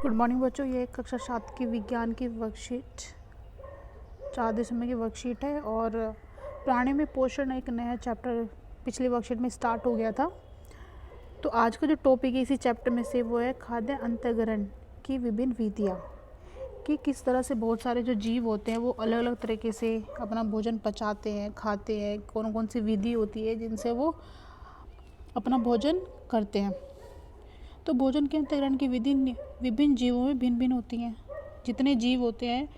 Good morning बच्चों। ये कक्षा 7 की विज्ञान की वर्कशीट 4 दिसंबर की वर्कशीट है और प्राणी में पोषण एक नया चैप्टर पिछली वर्कशीट में स्टार्ट हो गया था। तो आज का जो टॉपिक है इसी चैप्टर में से वो है खाद्य अंतःग्रहण की विभिन्न विधियाँ, कि किस तरह से बहुत सारे जो जीव होते हैं वो अलग अलग तरीके से अपना भोजन पचाते हैं, खाते हैं। कौन कौन सी विधि होती है जिनसे वो अपना भोजन करते हैं। तो भोजन के अंतःग्रहण की विधि विभिन्न जीवों में भिन्न भिन्न होती हैं। जितने जीव होते हैं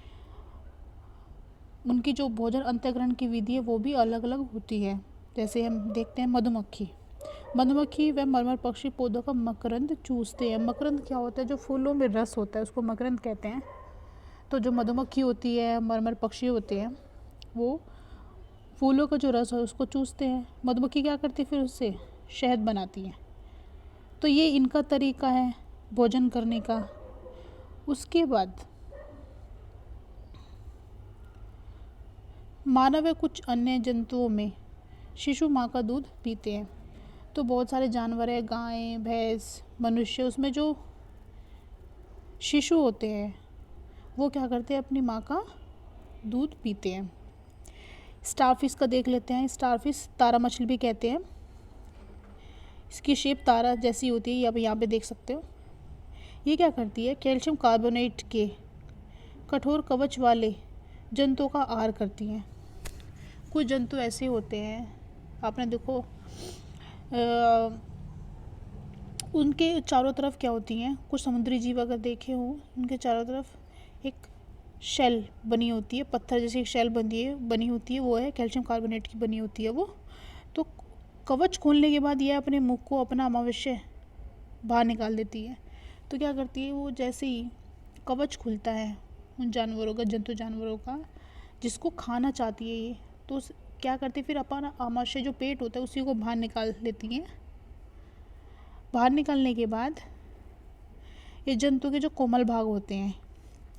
उनकी जो भोजन अंतःग्रहण की विधि है वो भी अलग अलग होती है। जैसे हम देखते हैं मधुमक्खी व मरमर पक्षी पौधों का मकरंद चूसते हैं। मकरंद क्या होता है? जो फूलों में रस होता है उसको मकरंद कहते हैं। तो जो मधुमक्खी होती है, मरमर पक्षी होते हैं, वो फूलों का जो रस है उसको चूसते हैं। मधुमक्खी क्या करती है? फिर उससे शहद बनाती है। तो ये इनका तरीका है भोजन करने का। उसके बाद मानव व कुछ अन्य जंतुओं में शिशु माँ का दूध पीते हैं। तो बहुत सारे जानवर है, गाय, भैंस, मनुष्य, उसमें जो शिशु होते हैं वो क्या करते हैं? अपनी माँ का दूध पीते हैं। स्टारफिश का देख लेते हैं। स्टारफिश तारा मछली भी कहते हैं। इसकी शेप तारा जैसी होती है, आप यहाँ पे देख सकते हो। ये क्या करती है? कैल्शियम कार्बोनेट के कठोर कवच वाले जंतुओं का आहार करती हैं। कुछ जंतु ऐसे होते हैं, आपने देखो उनके चारों तरफ क्या होती हैं, कुछ समुद्री जीव अगर देखे हो उनके चारों तरफ एक शेल बनी होती है, पत्थर जैसी एक शेल बनी होती है, वो है कैल्शियम कार्बोनेट की बनी होती है वो। तो कवच खोलने के बाद यह अपने मुख को अपना अमावस्या बाहर निकाल देती है। तो क्या करती है वो? जैसे ही कवच खुलता है उन जानवरों का, जंतु जानवरों का, जिसको खाना चाहती है ये, तो क्या करती है? फिर अपना आमाशय जो पेट होता है उसी को बाहर निकाल लेती हैं। बाहर निकालने के बाद ये जंतु के जो कोमल भाग होते हैं,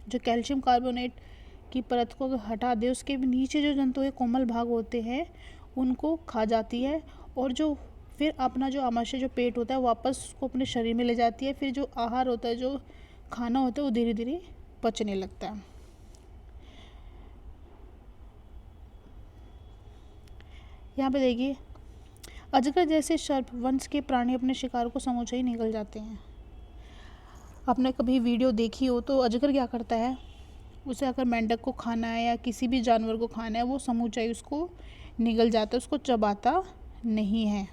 जो कैल्शियम कार्बोनेट की परत को हटा दे, उसके नीचे जो जंतु के कोमल भाग होते हैं उनको खा जाती है। और जो फिर अपना जो आमाशय जो पेट होता है वापस उसको अपने शरीर में ले जाती है। फिर जो आहार होता है, जो खाना होता है, वो धीरे धीरे पचने लगता है। यहाँ पे देखिए, अजगर जैसे सर्प वंश के प्राणी अपने शिकार को समूचे ही निगल जाते हैं। आपने कभी वीडियो देखी हो तो अजगर क्या करता है? उसे अगर मेंढक को खाना है या किसी भी जानवर को खाना है, वो समूचा ही उसको निगल जाता है, उसको चबाता नहीं है।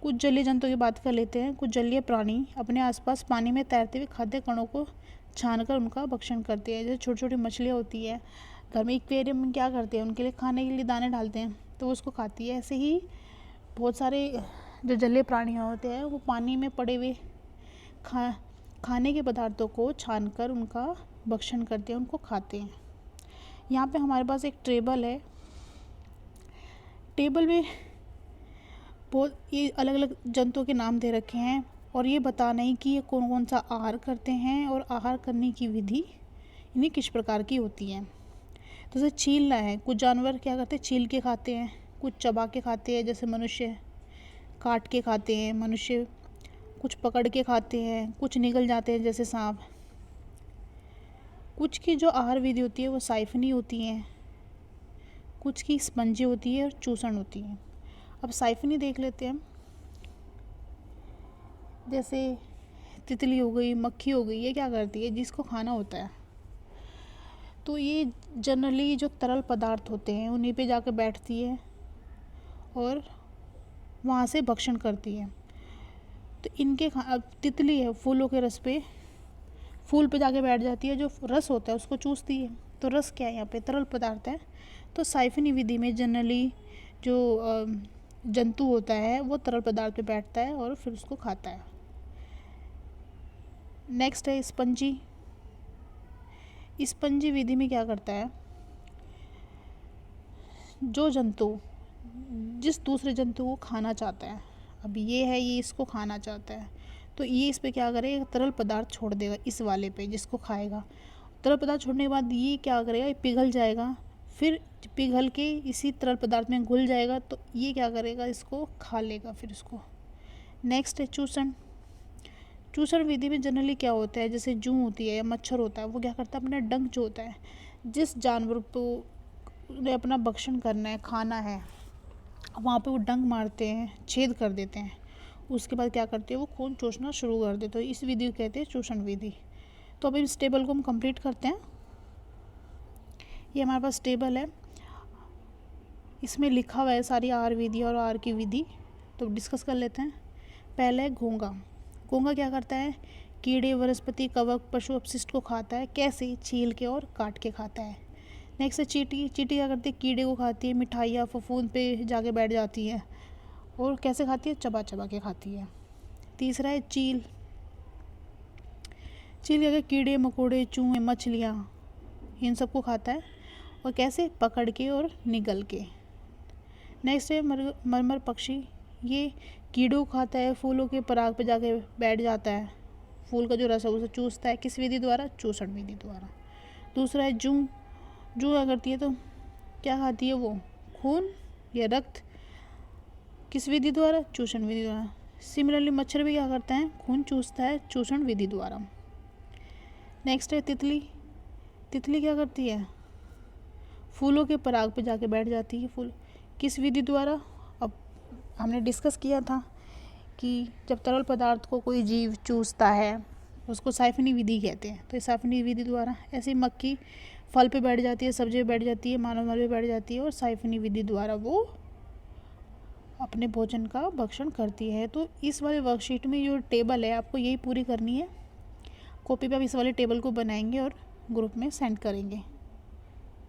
कुछ जलीय जंतु की बात कर लेते हैं। कुछ जलीय प्राणी अपने आसपास पानी में तैरते हुए खाद्य कणों को छानकर उनका भक्षण करते हैं। जैसे छोटी छोटी मछलियाँ होती है घर में, एक्वेरियम में क्या करते हैं? उनके लिए खाने के लिए दाने डालते हैं तो वो उसको खाती है। ऐसे ही बहुत सारे जो जलीय प्राणी होते हैं वो पानी में पड़े हुए खाने के पदार्थों को छानकर उनका भक्षण करते हैं, उनको खाते हैं। यहाँ पे हमारे पास एक टेबल है। टेबल में बहुत ये अलग अलग जंतुओं के नाम दे रखे हैं और ये बताना है कि ये कौन कौन सा आहार करते हैं और आहार करने की विधि इन्हें किस प्रकार की होती है। तो जैसे छीलना है, कुछ जानवर क्या करते हैं? छील के खाते हैं, कुछ चबा के खाते हैं, जैसे मनुष्य काट के खाते हैं, मनुष्य कुछ पकड़ के खाते हैं, कुछ निगल जाते हैं जैसे सांप। कुछ की जो आहार विधि होती है वो साइफनी होती है, कुछ की स्पंजी होती है और चूसण होती है। अब साइफनी देख लेते हैं। जैसे तितली हो गई, मक्खी हो गई, ये क्या करती है? जिसको खाना होता है तो ये जनरली जो तरल पदार्थ होते हैं उन्हीं पे जाकर बैठती है और वहाँ से भक्षण करती है। तो इनके अब तितली है, फूलों के रस पे, फूल पे जाके बैठ जाती है, जो रस होता है उसको चूसती है। तो रस क्या है? यहाँ पे तरल पदार्थ है। तो साइफनी विधि में जनरली जो जंतु होता है वो तरल पदार्थ पे बैठता है और फिर उसको खाता है। नेक्स्ट है स्पंजी। स्पंजी विधि में क्या करता है? जो जंतु जिस दूसरे जंतु को खाना चाहता है, अब ये है, ये इसको खाना चाहता है, तो ये इस पे क्या करेगा? तरल पदार्थ छोड़ देगा इस वाले पे जिसको खाएगा। तरल पदार्थ छोड़ने के बाद ये क्या करेगा? ये पिघल जाएगा, फिर पिघल के इसी तरल पदार्थ में घुल जाएगा। तो ये क्या करेगा? इसको खा लेगा फिर इसको। नेक्स्ट है चूसण। चूषण विधि में जनरली क्या होता है, जैसे जूं होती है या मच्छर होता है, वो क्या करता है, अपना डंक जो होता है, जिस जानवर को उन्हें अपना भक्षण करना है, खाना है, वहाँ पे वो डंक मारते हैं, छेद कर देते हैं। उसके बाद क्या करते हैं, वो खून चूसना शुरू कर देते हैं। तो इस विधि को कहते हैं चूषण विधि। तो अभी इस टेबल को हम कंप्लीट करते हैं। ये हमारे पास टेबल है, इसमें लिखा हुआ है सारी आर विधि और आर की विधि। तो डिस्कस कर लेते हैं। पहले है घोंघा। घोंघा क्या करता है, कीड़े, वनस्पति, कवक, पशु अपशिष्ट को खाता है। कैसे, छील के और काट के खाता है। नेक्स्ट है चींटी। चींटी क्या करती है, कीड़े को खाती है, मिठाइयाँ, फफूंद पे जाके बैठ जाती है। और कैसे खाती है, चबा चबा के खाती है। तीसरा है चील। चील क्या, कीड़े मकोड़े, चूहे, मछलियाँ, इन सबको खाता है। और कैसे, पकड़ के और निगल के। नेक्स्ट है मरमर पक्षी। ये कीड़ों को खाता है, फूलों के पराग पे जाके बैठ जाता है, फूल का जो रस है उसे चूसता है। किस विधि द्वारा, चूषण विधि द्वारा। दूसरा है जूं। जूं क्या करती है, तो क्या खाती है वो, खून या रक्त। किस विधि द्वारा, चूषण विधि द्वारा। सिमिलरली मच्छर भी क्या करता है, खून चूसता है, चूषण विधि द्वारा। नेक्स्ट है तितली। तितली क्या करती है, फूलों के पराग पे जाके बैठ जाती है, फूल। किस विधि द्वारा, अब हमने डिस्कस किया था कि जब तरल पदार्थ को कोई जीव चूसता है उसको साइफनी विधि कहते हैं, तो ये साइफनी विधि द्वारा। ऐसे मक्खी फल पे बैठ जाती है, सब्जी पे बैठ जाती है, मानव मल पे बैठ जाती है, और साइफनी विधि द्वारा वो अपने भोजन का भक्षण करती है। तो इस वाले वर्कशीट में जो टेबल है आपको यही पूरी करनी है। कॉपी पे आप इस वाले टेबल को बनाएंगे और ग्रुप में सेंड करेंगे।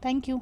Thank you.